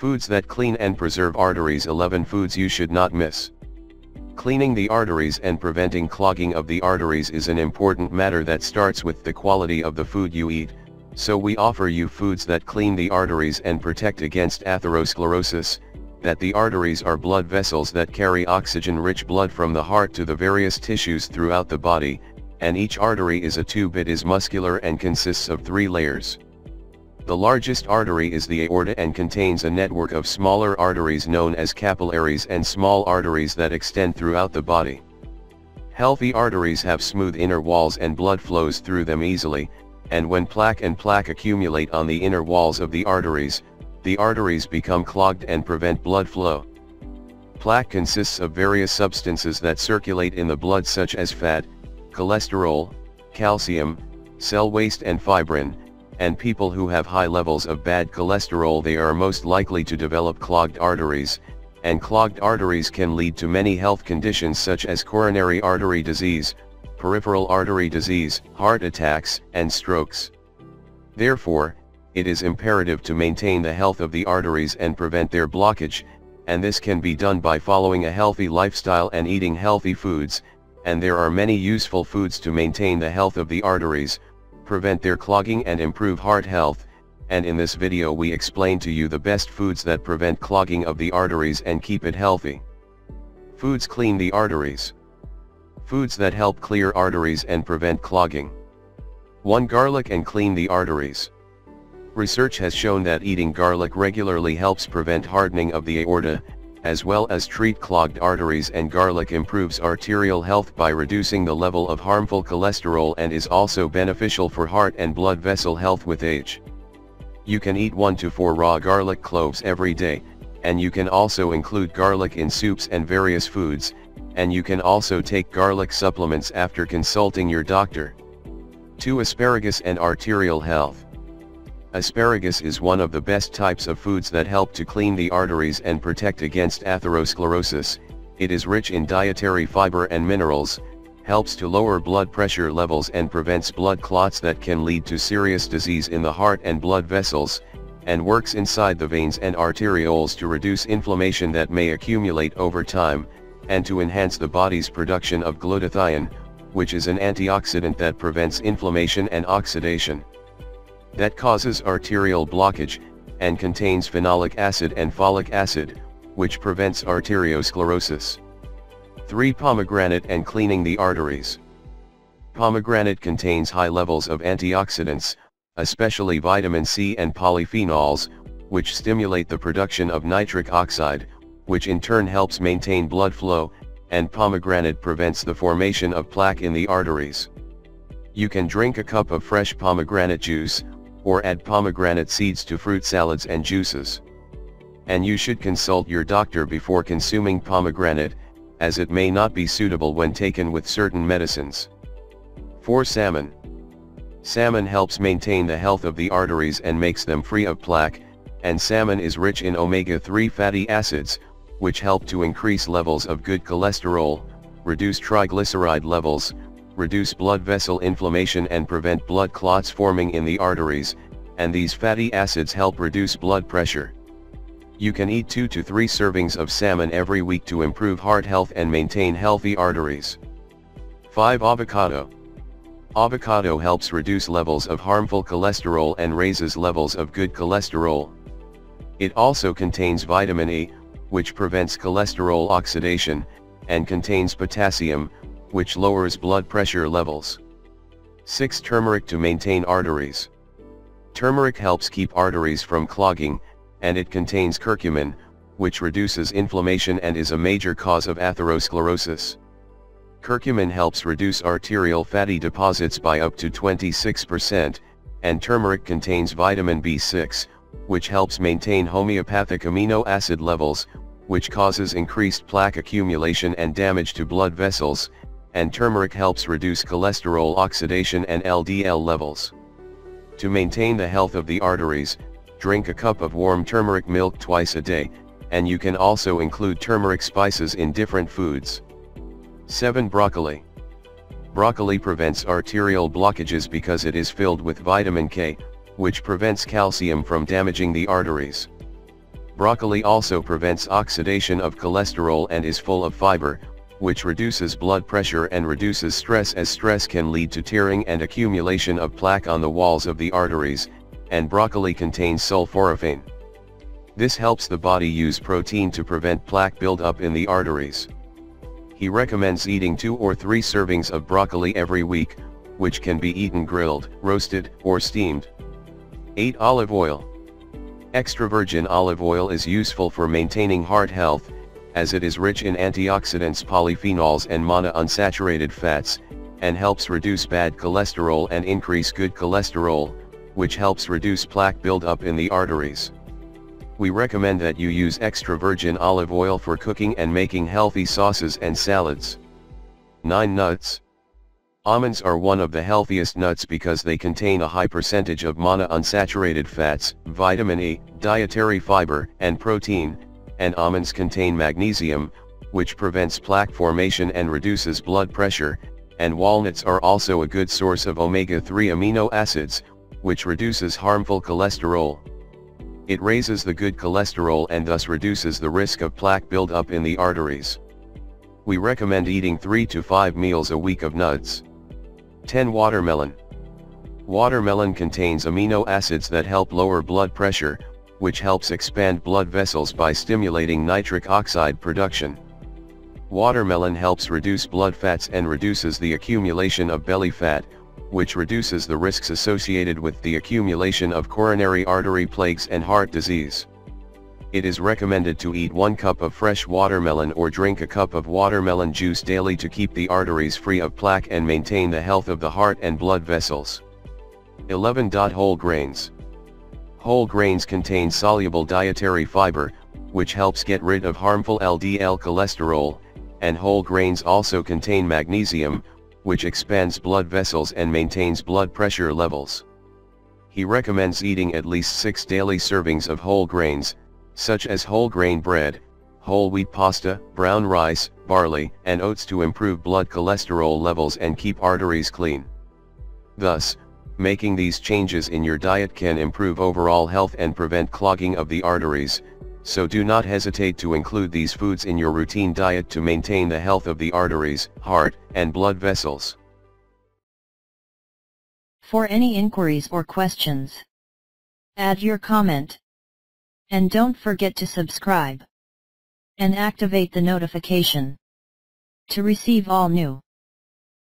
Foods that clean and preserve arteries. 11 foods you should not miss. Cleaning the arteries and preventing clogging of the arteries is an important matter that starts with the quality of the food you eat, so we offer you foods that clean the arteries and protect against atherosclerosis, that the arteries are blood vessels that carry oxygen-rich blood from the heart to the various tissues throughout the body, and each artery is a tube. It is muscular and consists of 3 layers. The largest artery is the aorta and contains a network of smaller arteries known as capillaries and small arteries that extend throughout the body. Healthy arteries have smooth inner walls and blood flows through them easily, and when plaque accumulate on the inner walls of the arteries become clogged and prevent blood flow. Plaque consists of various substances that circulate in the blood such as fat, cholesterol, calcium, cell waste and fibrin, and people who have high levels of bad cholesterol, they are most likely to develop clogged arteries, and clogged arteries can lead to many health conditions such as coronary artery disease, peripheral artery disease, heart attacks, and strokes. Therefore, it is imperative to maintain the health of the arteries and prevent their blockage, and this can be done by following a healthy lifestyle and eating healthy foods, and there are many useful foods to maintain the health of the arteries, prevent their clogging and improve heart health, and in this video we explain to you the best foods that prevent clogging of the arteries and keep it healthy. Foods clean the arteries. Foods that help clear arteries and prevent clogging. 1. Garlic and clean the arteries. Research has shown that eating garlic regularly helps prevent hardening of the aorta, as well as treat clogged arteries, and garlic improves arterial health by reducing the level of harmful cholesterol and is also beneficial for heart and blood vessel health with age. You can eat 1 to 4 raw garlic cloves every day, and you can also include garlic in soups and various foods, and you can also take garlic supplements after consulting your doctor. 2. Asparagus and arterial health. Asparagus is one of the best types of foods that help to clean the arteries and protect against atherosclerosis. It is rich in dietary fiber and minerals, helps to lower blood pressure levels and prevents blood clots that can lead to serious disease in the heart and blood vessels, and works inside the veins and arterioles to reduce inflammation that may accumulate over time, and to enhance the body's production of glutathione, which is an antioxidant that prevents inflammation and oxidation that causes arterial blockage, and contains phenolic acid and folic acid, which prevents arteriosclerosis. 3. Pomegranate and cleaning the arteries. Pomegranate contains high levels of antioxidants, especially vitamin C and polyphenols, which stimulate the production of nitric oxide, which in turn helps maintain blood flow, and pomegranate prevents the formation of plaque in the arteries. You can drink a cup of fresh pomegranate juice, or add pomegranate seeds to fruit salads and juices. And you should consult your doctor before consuming pomegranate, as it may not be suitable when taken with certain medicines. 4. Salmon. Salmon helps maintain the health of the arteries and makes them free of plaque, and salmon is rich in omega-3 fatty acids, which help to increase levels of good cholesterol, reduce triglyceride levels, reduce blood vessel inflammation and prevent blood clots forming in the arteries, and these fatty acids help reduce blood pressure. You can eat 2 to 3 servings of salmon every week to improve heart health and maintain healthy arteries. 5. Avocado. Avocado helps reduce levels of harmful cholesterol and raises levels of good cholesterol. It also contains vitamin E, which prevents cholesterol oxidation, and contains potassium, which lowers blood pressure levels. 6. Turmeric to maintain arteries. Turmeric helps keep arteries from clogging, and it contains curcumin, which reduces inflammation and is a major cause of atherosclerosis. Curcumin helps reduce arterial fatty deposits by up to 26%, and turmeric contains vitamin B6, which helps maintain homeopathic amino acid levels, which causes increased plaque accumulation and damage to blood vessels, and turmeric helps reduce cholesterol oxidation and LDL levels. To maintain the health of the arteries, drink a cup of warm turmeric milk twice a day, and you can also include turmeric spices in different foods. 7. Broccoli. Broccoli prevents arterial blockages because it is filled with vitamin K, which prevents calcium from damaging the arteries. Broccoli also prevents oxidation of cholesterol and is full of fiber, which reduces blood pressure and reduces stress, as stress can lead to tearing and accumulation of plaque on the walls of the arteries, and broccoli contains sulforaphane. This helps the body use protein to prevent plaque buildup in the arteries. He recommends eating 2 or 3 servings of broccoli every week, which can be eaten grilled, roasted, or steamed. 8. Olive oil. Extra virgin olive oil is useful for maintaining heart health, as it is rich in antioxidants, polyphenols and monounsaturated fats, and helps reduce bad cholesterol and increase good cholesterol, which helps reduce plaque buildup in the arteries. We recommend that you use extra virgin olive oil for cooking and making healthy sauces and salads. 9. Nuts. Almonds are one of the healthiest nuts because they contain a high percentage of monounsaturated fats, vitamin E, dietary fiber, and protein, and almonds contain magnesium, which prevents plaque formation and reduces blood pressure, and walnuts are also a good source of omega-3 amino acids, which reduces harmful cholesterol. It raises the good cholesterol and thus reduces the risk of plaque buildup in the arteries. We recommend eating 3 to 5 meals a week of nuts. 10. Watermelon. Watermelon contains amino acids that help lower blood pressure, which helps expand blood vessels by stimulating nitric oxide production. Watermelon helps reduce blood fats and reduces the accumulation of belly fat, which reduces the risks associated with the accumulation of coronary artery plaques and heart disease. It is recommended to eat 1 cup of fresh watermelon or drink a cup of watermelon juice daily to keep the arteries free of plaque and maintain the health of the heart and blood vessels. 11. Whole grains. Whole grains contain soluble dietary fiber, which helps get rid of harmful LDL cholesterol, and whole grains also contain magnesium, which expands blood vessels and maintains blood pressure levels. He recommends eating at least 6 daily servings of whole grains, such as whole grain bread, whole wheat pasta, brown rice, barley, and oats to improve blood cholesterol levels and keep arteries clean. Thus, making these changes in your diet can improve overall health and prevent clogging of the arteries, so do not hesitate to include these foods in your routine diet to maintain the health of the arteries, heart, and blood vessels. For any inquiries or questions, add your comment. And don't forget to subscribe and activate the notification to receive all new